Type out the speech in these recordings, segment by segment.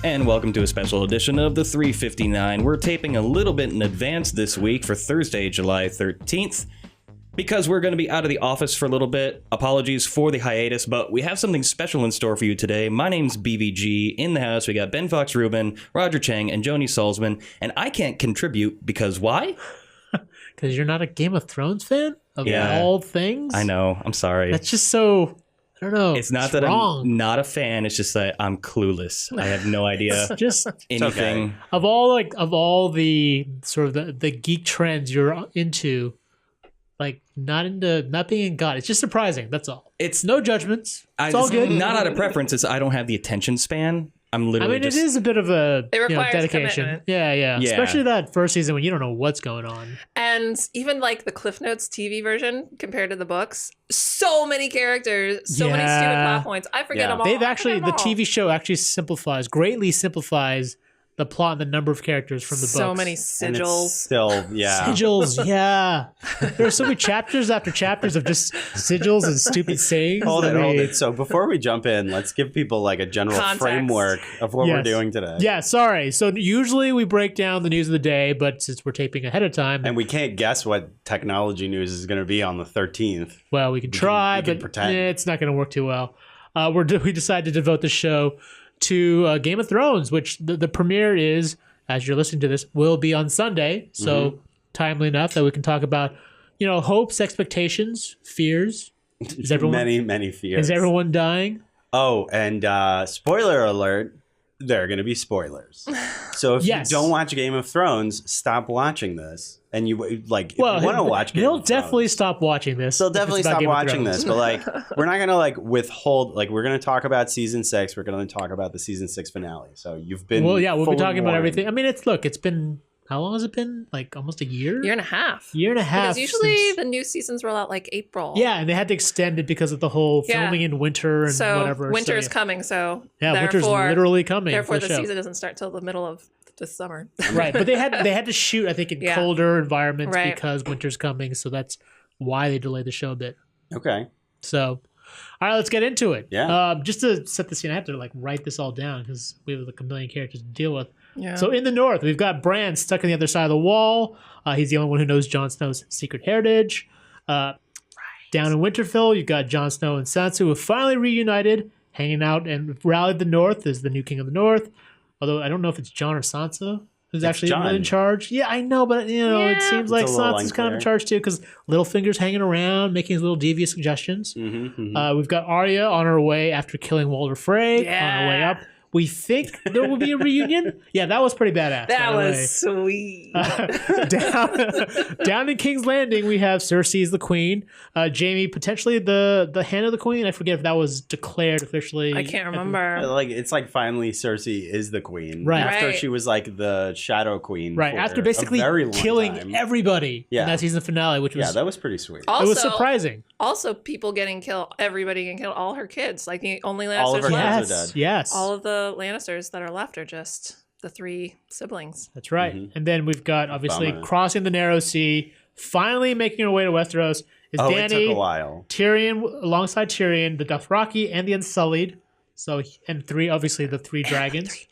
And welcome to a special edition of the 359. We're taping a little bit in advance this week for Thursday, July 13th, because we're going to be out of the office for a little bit. Apologies for the hiatus, but we have something special in store for you today. My name's BVG. In the house, we got Ben Fox Rubin, Roger Cheng, and Joan Solsman, and I can't contribute because why? Because you're not a Game of Thrones fan of all things? I know. I'm sorry. That's just so... I don't know. It's not that wrong. I'm not a fan. It's just that I'm clueless. I have no idea just anything. Okay. Of all the sort of the geek trends you're into, like not being in God. It's just surprising. That's all. It's no judgments. It's all good. Not out of preference. It's I don't have the attention span. I'm literally. It is a bit of a dedication. Commitment. Yeah. Especially that first season when you don't know what's going on. And even like the Cliff Notes TV version compared to the books, so many characters, so many stupid plot points. I forget them all. The TV show actually greatly simplifies the plot and the number of characters from the books. So many sigils. Sigils, yeah. There are so many chapters after chapters of just sigils and stupid sayings. Hold it. So before we jump in, let's give people like a general framework of what we're doing today. Yeah, sorry. So usually we break down the news of the day, but since we're taping ahead of time. And we can't guess what technology news is going to be on the 13th. Well, we can try, but pretend. It's not going to work too well. We decided to devote the show to Game of Thrones, which the premiere is, as you're listening to this, will be on Sunday. So timely enough that we can talk about, hopes, expectations, fears. Is everyone, many fears. Is everyone dying? Oh, and spoiler alert, there are going to be spoilers. So if you don't watch Game of Thrones, stop watching this. And you if you want to watch Game of Thrones, they'll definitely stop watching this. They'll definitely stop watching this. But we're not going to withhold. We're going to talk about season 6. We're going to talk about the season 6 finale. So you've been we'll be talking about everything. I mean, it's been, how long has it been? Like almost a year? Year and a half. Because usually the new seasons roll out like April. Yeah, and they had to extend it because of the whole filming in winter and whatever. Winter is coming, so winter's literally coming. Therefore, the season doesn't start till the middle of the summer. Right, but they had to shoot, I think, in colder environments because winter's coming, so that's why they delayed the show a bit. Okay. So, all right, let's get into it. Yeah. Just to set the scene, I have to write this all down because we have a million characters to deal with. Yeah. So in the north, we've got Bran stuck on the other side of the wall. He's the only one who knows Jon Snow's secret heritage. Down in Winterfell, you've got Jon Snow and Sansa who have finally reunited, hanging out and rallied the north as the new king of the north. Although I don't know if it's Jon or Sansa who's actually in charge. Yeah, I know, but it seems like Sansa's kind of in charge too because Littlefinger's hanging around, making his little devious suggestions. We've got Arya on her way after killing Walder Frey on her way up. We think there will be a reunion. Yeah, that was pretty badass. That was sweet. Down in King's Landing, we have Cersei as the queen. Jaime potentially the hand of the queen. I forget if that was declared officially. I can't remember. It's finally Cersei is the queen. Right. After she was the shadow queen. Right. After basically killing everybody in that season finale, which was that was pretty sweet. Also, it was surprising. Also, people getting killed. Everybody getting killed. All her kids. Like the only Lannisters all of her left. kids are dead. Yes. All of the Lannisters that are left are just the 3 siblings. That's right. And then we've got obviously crossing the Narrow Sea, finally making her way to Westeros is Dany. It took a while. Tyrion alongside Tyrion, the Dothraki and the Unsullied. So and the 3 dragons.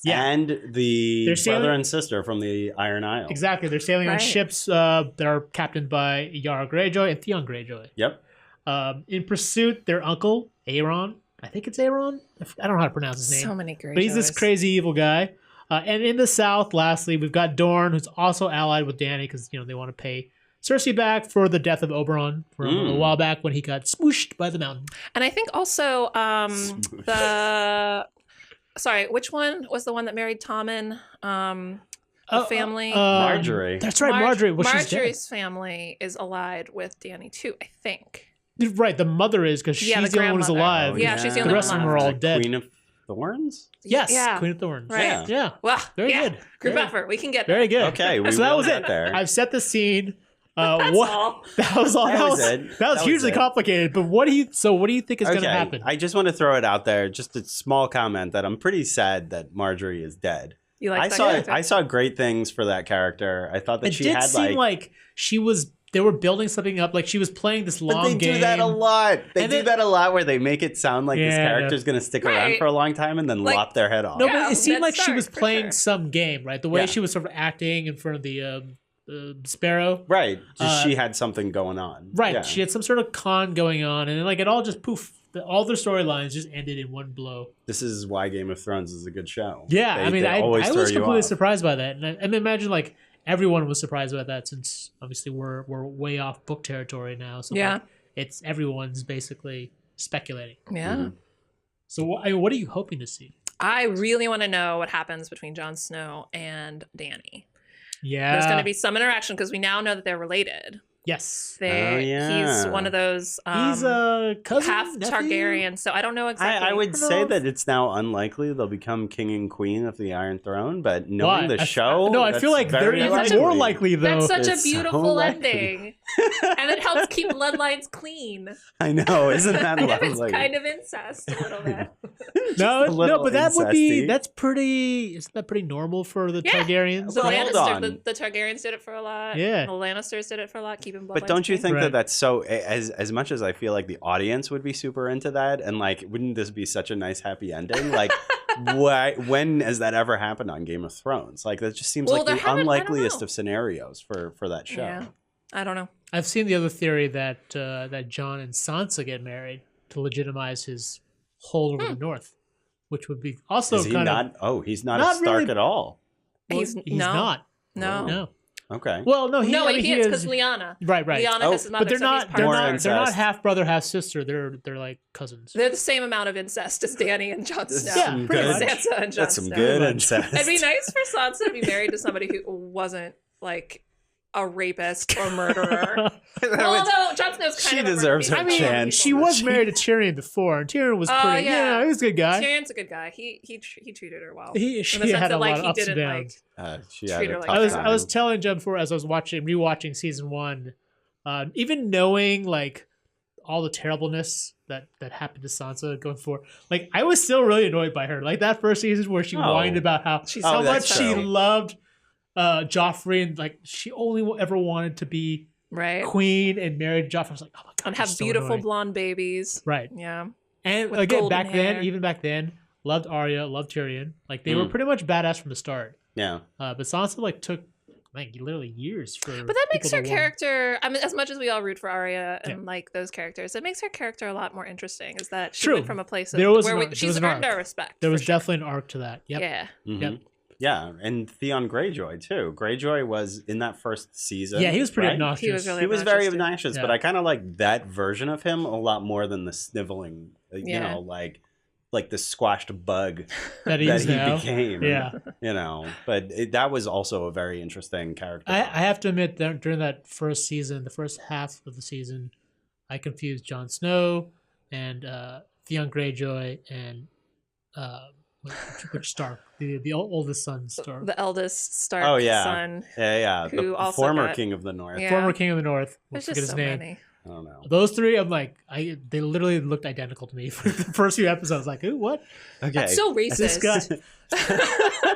Yeah. And the brother and sister from the Iron Isle. Exactly. They're sailing on ships that are captained by Yara Greyjoy and Theon Greyjoy. Yep. In pursuit, their uncle, Aeron. I think it's Aeron. I don't know how to pronounce his name. So many Greyjoys. But he's this crazy evil guy. And in the south, lastly, we've got Dorne, who's also allied with Dany because they want to pay Cersei back for the death of Oberyn from a while back when he got smooshed by the mountain. And I think also Sorry, which one was the one that married Tommen? The family? Marjorie. That's right, Marjorie. Marjorie's family is allied with Dany too, I think. Right, the mother is because she's the only one who's alive. Yeah, she's the only one alive. The rest of them are all dead. Queen of Thorns? Yes, yeah. Queen of Thorns. Right. Yeah. Well, very good. Group effort. We can get very good. Okay, so that was it. There. I've set the scene. That's all. That was all. That was hugely complicated. But what do you think is going to happen? I just want to throw it out there. Just a small comment that I'm pretty sad that Marjorie is dead. You like that character? I saw great things for that character. I thought that she had like she was they were building something up. Like she was playing this long game. But they do that a lot. They do that a lot where they make it sound like this character's going to stick around for a long time and then lop their head off. No, but it seemed like she was playing some game, right? The way she was sort of acting in front of the Sparrow. Right. Just she had something going on. Right. Yeah. She had some sort of con going on, and then like it all just poof. All their storylines just ended in one blow. This is why Game of Thrones is a good show. Yeah, I mean, I was completely surprised by that, and I imagine like everyone was surprised by that, since obviously we're way off book territory now. So like, it's everyone's basically speculating. Yeah. Mm-hmm. So what are you hoping to see? I really want to know what happens between Jon Snow and Dany. Yeah, there's going to be some interaction because we now know that they're related. Yes. He's one of those. He's a cousin, half Targaryen, so I don't know exactly. I would say that it's now unlikely they'll become king and queen of the Iron Throne, but knowing the show, I feel like they're even more likely though. That's such a beautiful ending, and it helps keep bloodlines clean. I know, isn't that lovely? It's kind of incest a little bit. no, but that's pretty. Isn't that pretty normal for the Targaryens? The Targaryens did it for a lot. Yeah, the Lannisters did it for a lot. But don't you think that that's so, as much as I feel like the audience would be super into that, and like, wouldn't this be such a nice happy ending? Like, when has that ever happened on Game of Thrones? Like, that just seems like the unlikeliest of scenarios for that show. Yeah, I don't know. I've seen the other theory that that Jon and Sansa get married to legitimize his hold over the North, which would be also he's not a Stark really, at all. Well, he's not. No. Okay. Well, no, he is because Lyanna. Right. Lyanna is his mother, but they're not half brother, half sister. They're like cousins. They're the same amount of incest as Dany and Jon Snow. Yeah, pretty much. Sansa and Jon Snow. That's some good incest. It'd be nice for Sansa to be married to somebody who wasn't like a rapist or murderer. Although Jon Snow's kind of deserves her chance. She was married to Tyrion before, and Tyrion was pretty. Yeah, he was a good guy. Tyrion's a good guy. He treated her well. She had a lot of ups and downs. I was telling Jen before, as I was rewatching season 1, even knowing like all the terribleness that happened to Sansa going forward, like I was still really annoyed by her. Like that first season where she whined about how much she loved Joffrey, and like she only ever wanted to be queen and married Joffrey. I was like, oh my god, and have beautiful blonde babies. Right. Yeah. And with again, back then, loved Arya, loved Tyrion. Like they were pretty much badass from the start. Yeah. But Sansa like took literally years for. But that makes her character. I mean, as much as we all root for Arya and like those characters, it makes her character a lot more interesting. Is that she went from a place where she's earned our respect. There was definitely an arc to that. Yep. Yeah. Mm-hmm. Yep. Yeah, and Theon Greyjoy too. Greyjoy was in that first season. Yeah, he was pretty obnoxious. He was very obnoxious, but I kind of like that version of him a lot more than the sniveling, you know, like the squashed bug that he became. Yeah, you know, but that was also a very interesting character. I have to admit that during that first season, the first half of the season, I confused Jon Snow and Theon Greyjoy and which Stark, the oldest son Stark, the eldest Stark son. Yeah. Who the also former king of the North. Yeah. Former king of the North. There's just so many. I don't know. Those three, I'm like, they literally looked identical to me for the first few episodes. Like, ooh, what? Okay. That's so racist. This guy.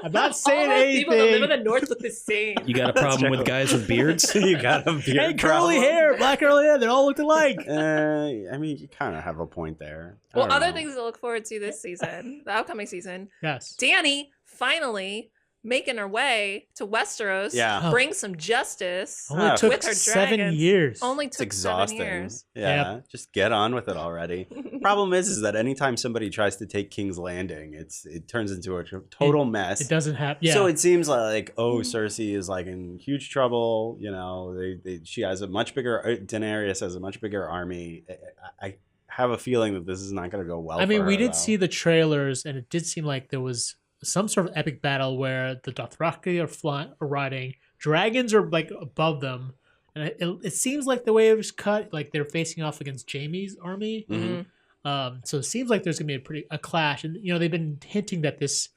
I'm not saying all anything. People that live in the North look the same. You got a problem with guys with beards? You got a beard Hey, curly hair, black curly hair, they all look alike. I mean, you kind of have a point there. Well, other things to look forward to this season, the upcoming season. Yes. Dany finally making her way to Westeros, bring some justice. Only took with her 7 years. Only took exhausting. 7 years. Yeah, just get on with it already. Problem is that anytime somebody tries to take King's Landing, it turns into a total mess. It doesn't happen. Yeah. So it seems like Cersei is like in huge trouble. You know, she has a much bigger Daenerys has a much bigger army. I have a feeling that this is not going to go well. I mean, we did see the trailers, and it did seem like there was some sort of epic battle where the Dothraki are riding, dragons are like above them, and it seems like the way it was cut, like they're facing off against Jaime's army. Mm-hmm. So it seems like there's gonna be a clash, and you know they've been hinting that this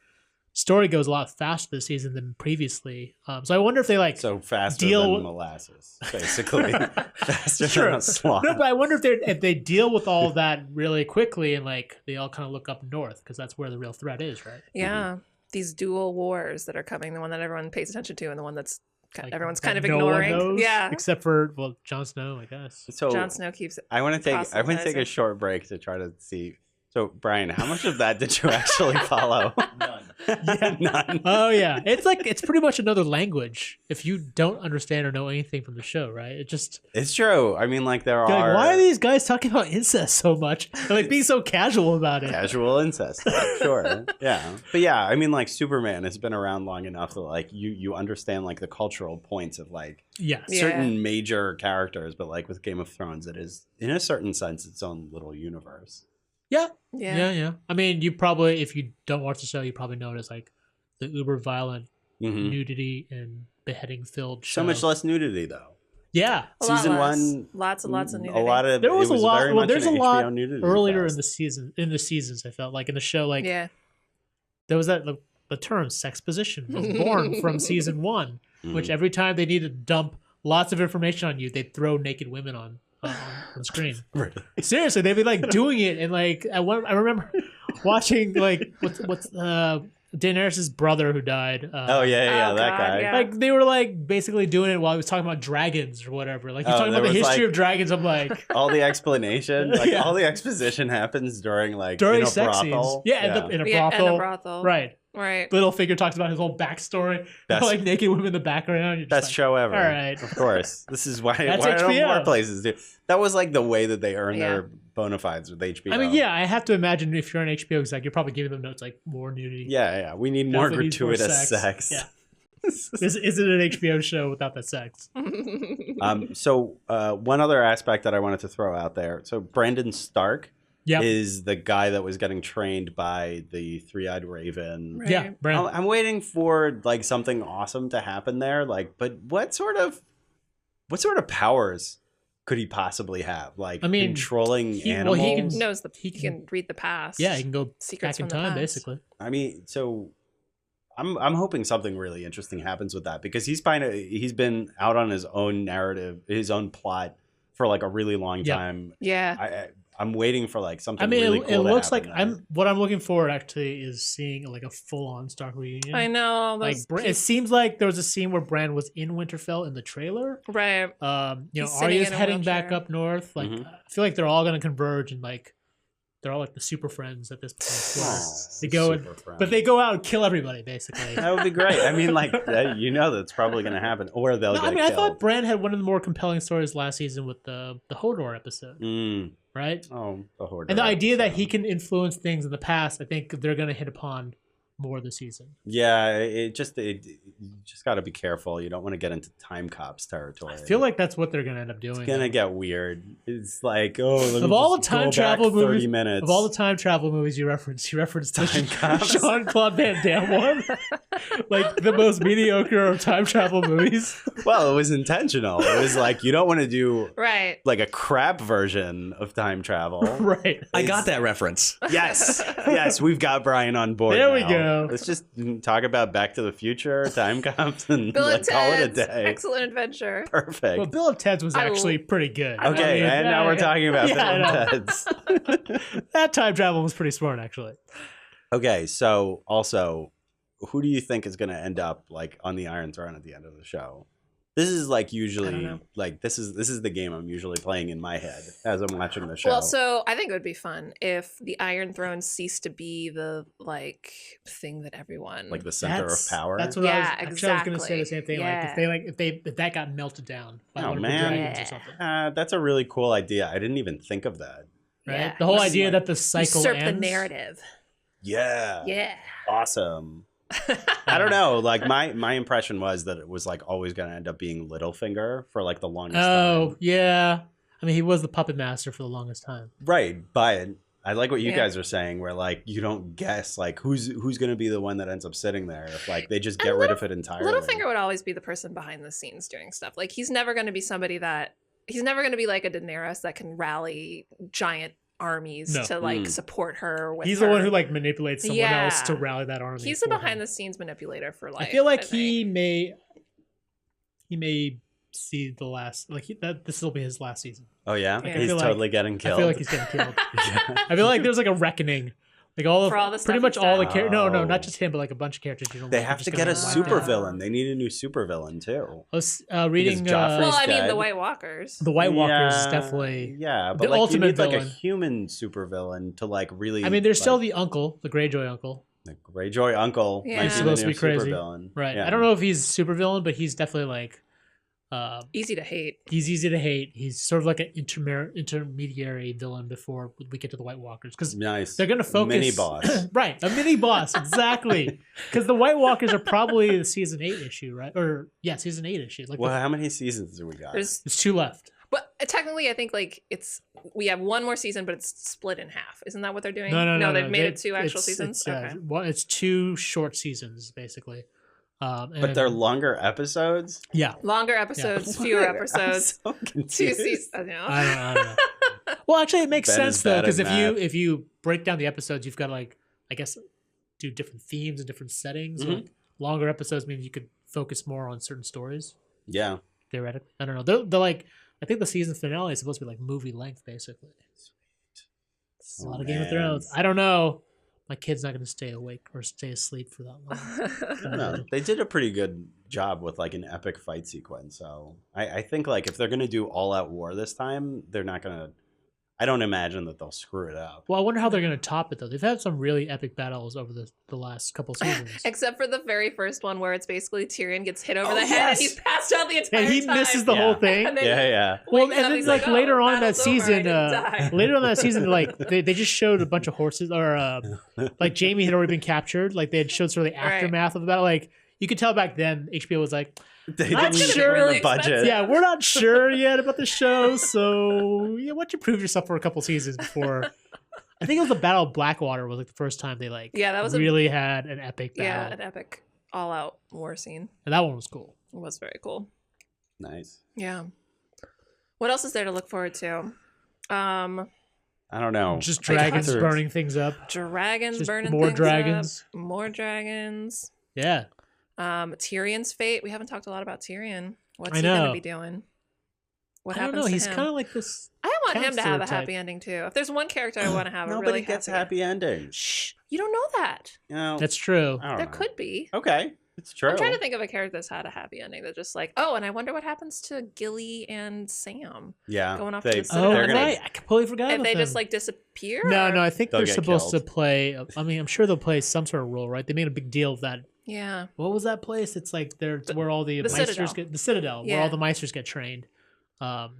story goes a lot faster this season than previously. So I wonder if they faster than molasses, basically. Faster than a swamp. No, but I wonder if they deal with all of that really quickly and like they all kind of look up north because that's where the real threat is, right? Yeah, these dual wars that are coming, the one that everyone pays attention to and the one that's like, everyone's kind of no one ignoring. knows, Yeah, except for Jon Snow, I guess. So Jon Snow keeps. I want to take a short break to try to see. So Brian, how much of that did you actually follow? None. Yeah. None. Oh yeah, it's pretty much another language if you don't understand or know anything from the show, right? It's true. I mean, like there you're are. like, why are these guys talking about incest so much? They're like being so casual about it. Casual incest, sure. Yeah, but yeah, I mean, like Superman has been around long enough that like you understand like the cultural points of like Yes. certain major characters, but like with Game of Thrones, it is in a certain sense its own little universe. Yeah. I mean, you probably, if you don't watch the show, you probably notice like the uber violent nudity and beheading filled show. So much less nudity though. Yeah. Season one, lots and lots of nudity. A lot of There was a lot. Very Well, much there's a an lot HBO nudity earlier fest. in the seasons. I felt like in the show, like there was that the term sex position was born from season one, which every time they need to dump lots of information on you, they'd throw naked women on screen. Really? Seriously, they'd be like doing it, and like I remember watching like what's Daenerys's brother who died. Oh yeah, Oh, that God, guy. yeah. Like they were like basically doing it while he was talking about dragons or whatever. Like he's talking about the there was, history like- of dragons. I'm like All the explanation, like Yeah. all the exposition happens during like during in a sex scenes. brothel. Yeah, in a Yeah, brothel. and a brothel. Right. Right. Littlefinger talks about his whole backstory. Best- like naked women in the background. You're just Best like, show ever. All right. Of course. This is why That's don't HBO. more places do. That was like the way that they earn Yeah. their bona fides with HBO. I mean, yeah, I have to imagine if you're an HBO exec, you're probably giving them notes like more nudity. Yeah. We need more Definitely needs more gratuitous sex. Yeah. This isn't an HBO show without the sex. So one other aspect that I wanted to throw out there. So Brandon Stark Yep. is the guy that was getting trained by the Three-Eyed Raven. Right. Yeah, Brand. I'm waiting for like something awesome to happen there. Like, but what sort of powers could he possibly have? Like, I mean, controlling he animals. He can read the past. Yeah, he can go Secrets back in from the time, past. basically. I mean, so I'm hoping something really interesting happens with that because he's been out on his own narrative, his own plot for like a really long Yeah. time. Yeah. I'm waiting for like something. I mean, really it cool to looks like happen there. what I'm looking forward actually is seeing like a full-on Stark reunion. I know. Like it seems like there was a scene where Bran was in Winterfell in the trailer. Right. He's sitting Arya's in a heading back wheelchair. up north. Like Mhm. I feel like they're all gonna converge and like they're all like the super friends at this point. where Oh, they go and, super friends. but they go out and kill everybody basically. That would be great. I mean, like that's probably going to happen, or they'll No, get I mean, killed. I thought Bran had one of the more compelling stories last season with the Hodor episode, right? Oh, the Horde. And the idea that he can influence things in the past, I think they're going to hit upon more this season. Yeah, you just got to be careful. You don't want to get into time cops territory. I feel like that's what they're going to end up doing. it's gonna get weird. It's like, oh, let Of me all just the time go travel back 30 movies, minutes. of all the time travel movies you referenced the Time cops. Jean-Claude Van Damme one, like the most mediocre of time travel movies. Well, it was intentional. It was like you don't want to do Right. like a crap version of time travel. Right. I got that reference. Yes, we've got Brian on board. There we now. go. Let's just talk about Back to the Future, time cops, and Bill and like, call it a Ted's day. Excellent Adventure. Perfect. Well, Bill of Ted's was I actually pretty good. Okay, and now we're talking about Yeah, Bill I know. and Ted's. That time travel was pretty smart, actually. Okay, so also, who do you think is going to end up like on the Iron Throne at the end of the show? This is like I don't usually know. like this is the game I'm usually playing in my head as I'm watching the show. Well, so I think it would be fun if the Iron Throne ceased to be the like thing that everyone like the center of power. That's what Yeah, I was going to say the exactly. same thing. Yeah. Like if that got melted down by Oh, one of man. the dragons or something. That's a really cool idea. I didn't even think of that. Right? Yeah. The whole Usurp- idea that the cycle usurp ends. the narrative. Yeah. Yeah. Awesome. I don't know. Like my impression was that it was like always going to end up being Littlefinger for like the longest Oh, time. yeah. I mean, he was the puppet master for the longest time. Right, but I like what you Yeah. guys are saying, where like you don't guess like who's going to be the one that ends up sitting there if like they just get And rid of it entirely. Littlefinger would always be the person behind the scenes doing stuff. Like he's never going to be somebody that he's never going to be like a Daenerys that can rally giant armies No. to like Mm. support her. With He's her. the one who like manipulates someone else to Yeah. rally that army. He's the for him. behind the scenes manipulator for life. I feel like think. he may see the last this will be his last season. Oh yeah, Yeah. I he's feel like- totally getting killed. I feel like he's getting killed. Yeah. I feel like there's like a reckoning Like all of pretty much all the characters. No, Oh. not just him, but like a bunch of characters. You don't They like, are have just to gonna get a wipe super out. villain. They need a new super villain too. I was reading Joffrey's Well, I mean, dead. the White Walkers. the White Walkers is definitely. yeah, but the like you ultimate need like a villain. human super villain to like really. I mean, there's like, still the uncle, the Greyjoy uncle. the Greyjoy uncle. Yeah. might He's be supposed the to new be crazy. super villain. Right. Yeah. I don't know if he's super villain, but he's definitely like. Easy to hate. He's easy to hate. He's sort of like an intermediary villain before we get to the White Walkers because Nice. they're going to focus. Mini boss. Right, a mini boss, exactly. Because the White Walkers are probably the season 8 issue, right? Or yeah, season 8 issue. Like Well, how many seasons do we got? There's, there's 2 left. but technically, I think like we have one more season, but it's split in half. Isn't that what they're doing? No. They've made it 2 actual seasons. It's, Okay. it's 2 short seasons basically. But and- they're longer episodes. yeah. Longer episodes, fewer episodes. I'm so 2 confused. seasons. I know. I don't know. Well, actually, it makes Ben sense is though bad because at math. if you break down the episodes, you've got to like I guess do different themes and different settings. Mhm. Like, longer episodes mean you could focus more on certain stories. Yeah. Theoretically, I don't know. They're like I think the season finale is supposed to be like movie length basically. It's a lot of Game of man. Thrones. I don't know. My kid's not going to stay awake or stay asleep for that long. I don't know. They did a pretty good job with like an epic fight sequence. So I think like if they're gonna do all out war this time, they're not gonna. I don't imagine that they'll screw it up. Well, I wonder how they're going to top it though. They've had some really epic battles over the last couple seasons. Except for the very first one where it's basically Tyrion gets hit over Oh, the head yes. and he's passed out the entire And he time. misses the Yeah. whole thing. And then Yeah. Well, wakes and up, then he's like oh, later on in that battle's over, I season, didn't die. later on in that season, like they just showed a bunch of horses, or like Jamie had already been captured. Like they had showed sort of the Right. aftermath of the battle. Like you could tell back then, HBO was like, They Not didn't sure. bring Really the budget. expensive. "Yeah, we're not sure yet about the show, so yeah, why don't you prove yourself for a couple seasons before?" I think it was the Battle of Blackwater was like the first time they like Yeah, that was really had an epic battle, yeah, an epic all-out war scene. and that one was cool. It was very cool. Nice. Yeah. What else is there to look forward to? I don't know. Just Like, dragons Hunters. burning things up. Dragons Just burning more things dragons. up, more dragons. Yeah, Tyrion's fate. We haven't talked a lot about Tyrion. What's I he going know. to be doing? What I don't happens know. to He's him? kind of like this. I want him to have a counselor happy type. ending too. If there's one character I want to have a Nobody really gets happy happy endings. Shh, you don't know that. You know, That's true. I don't There know. could be. Okay, it's true. I'm trying to think of a character that's had a happy ending. That's just like, oh, and I wonder what happens to Gilly and Sam Yeah, going off to they, the Citadel. Oh, they're gonna, right. I completely forgot if about they them. just like disappear. No, or- I think They'll they're get supposed killed. to play. I mean, I'm sure they'll play some sort of role, right? They made a big deal of that. Yeah. What was that place? It's like it's where all the the Meisters Citadel. get the Citadel, where Yeah. all the Meisters get trained.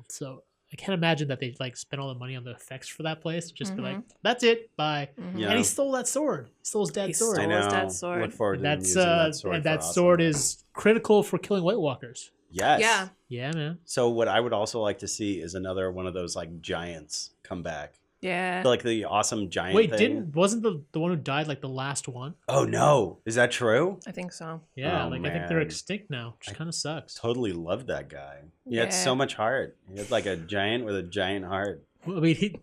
So I can't imagine that they like spent all the money on the effects for that place. Just be like, that's it, bye. Mhm. Yeah. And he stole that sword. He stole his dad's He sword. I stole know. his dad's sword. Look forward to And them that's using that sword. and for that awesome sword things. is critical for killing White Walkers. Yes. Yeah. Yeah, man. So what I would also like to see is another one of those like giants come back, Yeah. like the awesome giant. Wait, thing. wasn't the one who died like the last one? Oh no, is that true? I think so. Yeah, Oh, like I think they're man. extinct now, which kind of sucks. Totally loved that guy. He had Yeah. so much heart. He had like a giant with a giant heart. Well, I mean,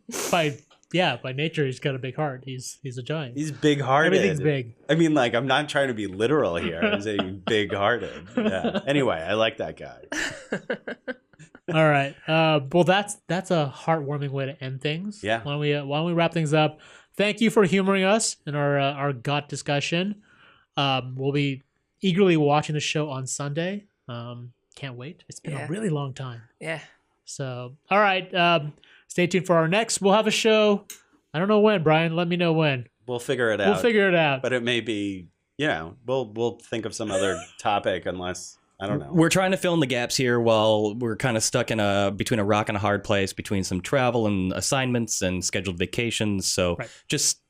by nature, he's got a big heart. He's a giant. He's big hearted. Everything's big. I mean, like I'm not trying to be literal here. I'm saying big hearted. Yeah. Anyway, I like that guy. All right. Well, that's a heartwarming way to end things. Yeah. Why don't we wrap things up? Thank you for humoring us in our GOT discussion. We'll be eagerly watching the show on Sunday. Can't wait. It's been Yeah. a really long time. Yeah. So, all right. Stay tuned for our next. We'll have a show. I don't know when, Brian. Let me know when. We'll figure it out. We'll figure it out. But it may be, we'll think of some other topic unless I don't know. We're trying to fill in the gaps here while we're kind of stuck in between a rock and a hard place between some travel and assignments and scheduled vacations. So Right. just,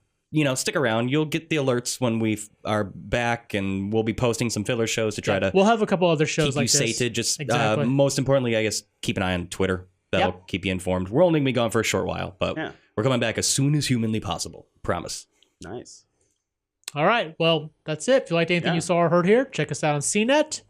stick around. You'll get the alerts when we are back, and we'll be posting some filler shows to try to We'll have a couple other shows keep like you this. sated. Just Exactly. most importantly, I guess, keep an eye on Twitter. That'll Yep. keep you informed. We're only going to be gone for a short while, but Yeah. we're coming back as soon as humanly possible. Promise. Nice. All right. Well, that's it. If you liked anything Yeah. you saw or heard here, check us out on CNET.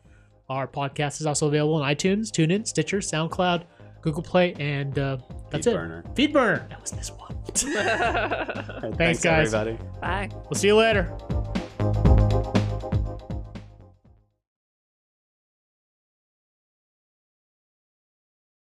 Our podcast is also available on iTunes, TuneIn, Stitcher, SoundCloud, Google Play, and that's Feedburner. it. Feedburner. That was this one. All right, Thanks, guys. everybody. Bye. We'll see you later.